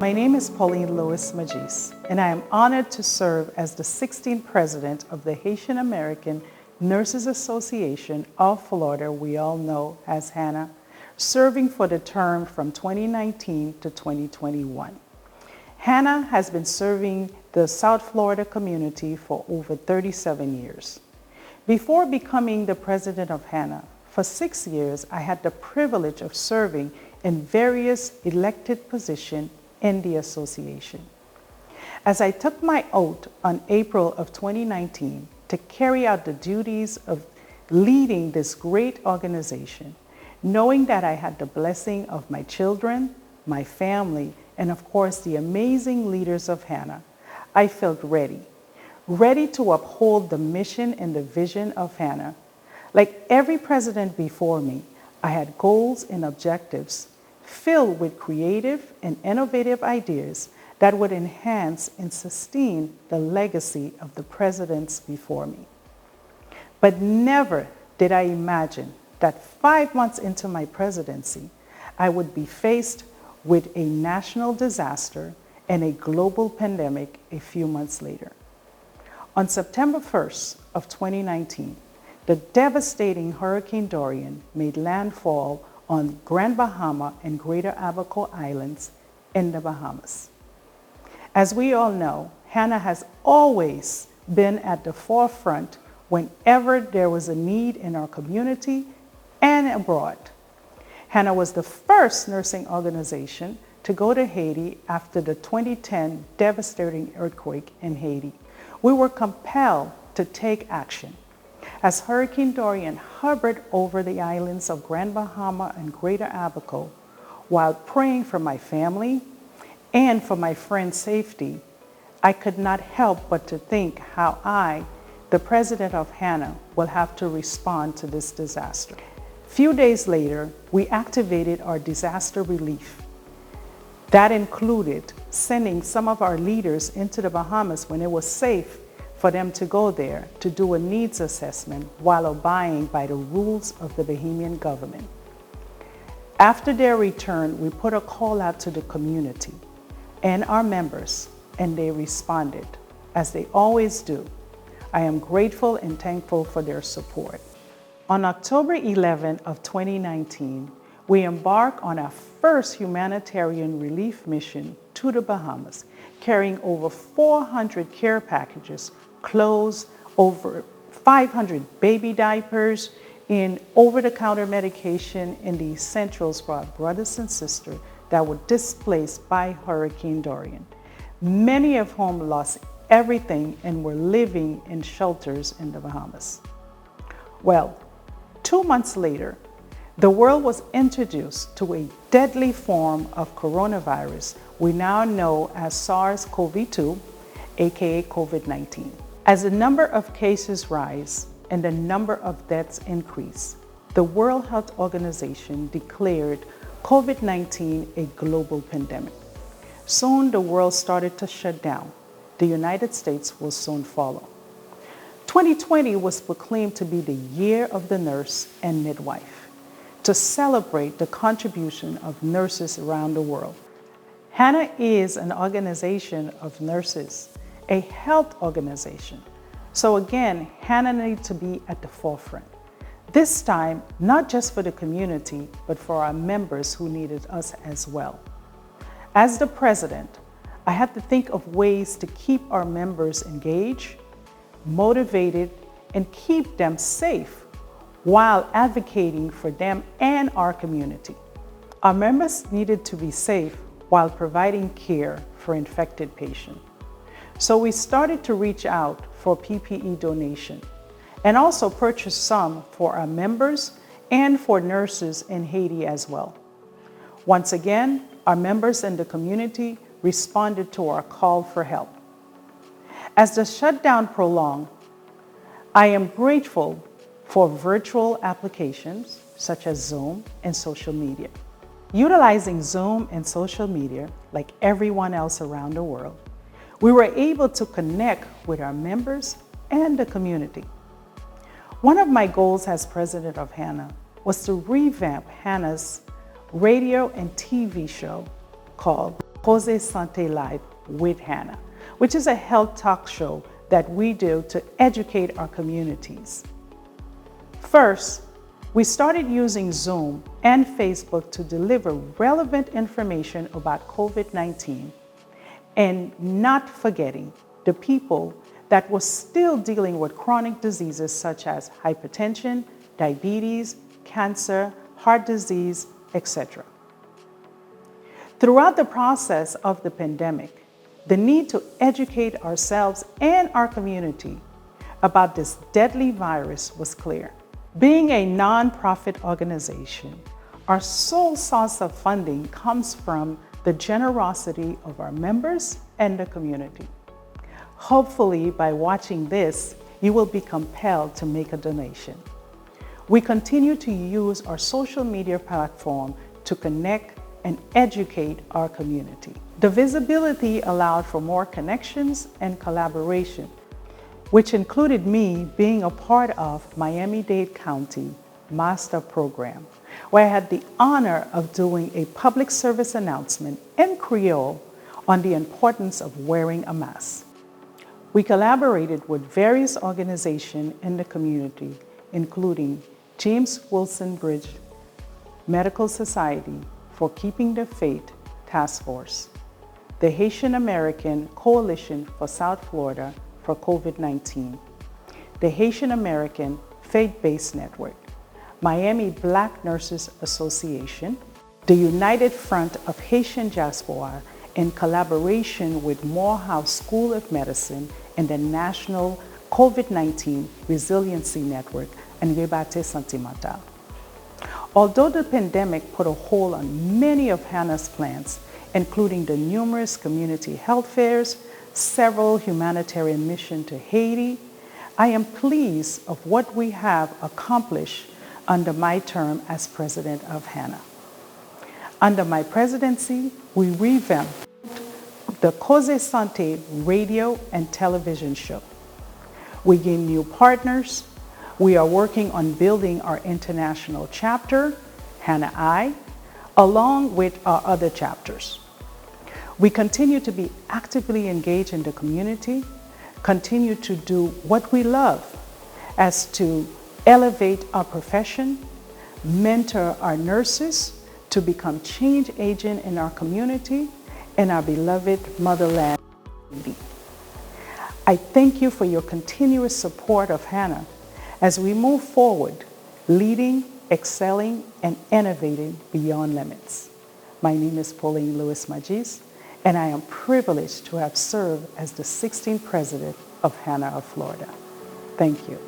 My name is Pauline Louis-Magiste, and I am honored to serve as the 16th president of the Haitian American Nurses Association of Florida, we all know as HANA, serving for the term from 2019 to 2021. HANA has been serving the South Florida community for over 37 years. Before becoming the president of HANA, for 6 years I had the privilege of serving in various elected positions in the association. As I took my oath on April of 2019 to carry out the duties of leading this great organization, knowing that I had the blessing of my children, my family, and of course the amazing leaders of HANA, I felt ready to uphold the mission and the vision of HANA. Like every president before me, I had goals and objectives filled with creative and innovative ideas that would enhance and sustain the legacy of the presidents before me. But never did I imagine that 5 months into my presidency, I would be faced with a national disaster and a global pandemic a few months later. On September 1st of 2019, the devastating Hurricane Dorian made landfall on Grand Bahama and Greater Abaco Islands in the Bahamas. As we all know, HANA has always been at the forefront whenever there was a need in our community and abroad. HANA was the first nursing organization to go to Haiti after the 2010 devastating earthquake in Haiti. We were compelled to take action. As Hurricane Dorian hovered over the islands of Grand Bahama and Greater Abaco, while praying for my family and for my friends' safety, I could not help but to think how I, the president of HANA, will have to respond to this disaster. Few days later, we activated our disaster relief. That included sending some of our leaders into the Bahamas when it was safe for them to go there to do a needs assessment while abiding by the rules of the Bahamian government. After their return, we put a call out to the community and our members, and they responded, as they always do. I am grateful and thankful for their support. On October 11 of 2019, we embarked on our first humanitarian relief mission to the Bahamas, carrying over 400 care packages, clothes, over 500 baby diapers, in over-the-counter medication, and the essentials for our brothers and sisters that were displaced by Hurricane Dorian, many of whom lost everything and were living in shelters in the Bahamas. Well, 2 months later, the world was introduced to a deadly form of coronavirus we now know as SARS-CoV-2, aka COVID-19. As the number of cases rise and the number of deaths increase, the World Health Organization declared COVID-19 a global pandemic. Soon the world started to shut down. The United States will soon follow. 2020 was proclaimed to be the year of the nurse and midwife, to celebrate the contribution of nurses around the world. HANA is an organization of nurses, a health organization. So again, HANA needs to be at the forefront. This time, not just for the community, but for our members who needed us as well. As the president, I had to think of ways to keep our members engaged, motivated, and keep them safe while advocating for them and our community. Our members needed to be safe while providing care for infected patients. So we started to reach out for PPE donation and also purchase some for our members and for nurses in Haiti as well. Once again, our members in the community responded to our call for help. As the shutdown prolonged, I am grateful for virtual applications such as Zoom and social media. Utilizing Zoom and social media, like everyone else around the world, we were able to connect with our members and the community. One of my goals as president of HANA was to revamp HANA's radio and TV show called Koze Sante Live with HANA, which is a health talk show that we do to educate our communities. First, we started using Zoom and Facebook to deliver relevant information about COVID-19 and not forgetting the people that were still dealing with chronic diseases such as hypertension, diabetes, cancer, heart disease, etc. Throughout the process of the pandemic, the need to educate ourselves and our community about this deadly virus was clear. Being a nonprofit organization, our sole source of funding comes from the generosity of our members and the community. Hopefully, by watching this, you will be compelled to make a donation. We continue to use our social media platform to connect and educate our community. The visibility allowed for more connections and collaboration, which included me being a part of Miami-Dade County Master Program, where I had the honor of doing a public service announcement in Creole on the importance of wearing a mask. We collaborated with various organizations in the community, including James Wilson Bridge Medical Society for Keeping the Faith Task Force, the Haitian American Coalition for South Florida for COVID-19, the Haitian American Faith-Based Network, Miami Black Nurses Association, the United Front of Haitian Diaspora in collaboration with Morehouse School of Medicine and the National COVID-19 Resiliency Network and Rebate Sentimental. Although the pandemic put a hold on many of HANA's plans, including the numerous community health fairs, several humanitarian missions to Haiti, I am pleased of what we have accomplished under my term as president of HANA. Under my presidency, we revamped the Koze Sante radio and television show. We gained new partners. We are working on building our international chapter, HANA I, along with our other chapters. We continue to be actively engaged in the community, continue to do what we love as to elevate our profession, mentor our nurses to become change agents in our community and our beloved motherland. I thank you for your continuous support of HANA as we move forward, leading, excelling, and innovating beyond limits. My name is Pauline Louis-Magiste, and I am privileged to have served as the 16th president of HANA of Florida. Thank you.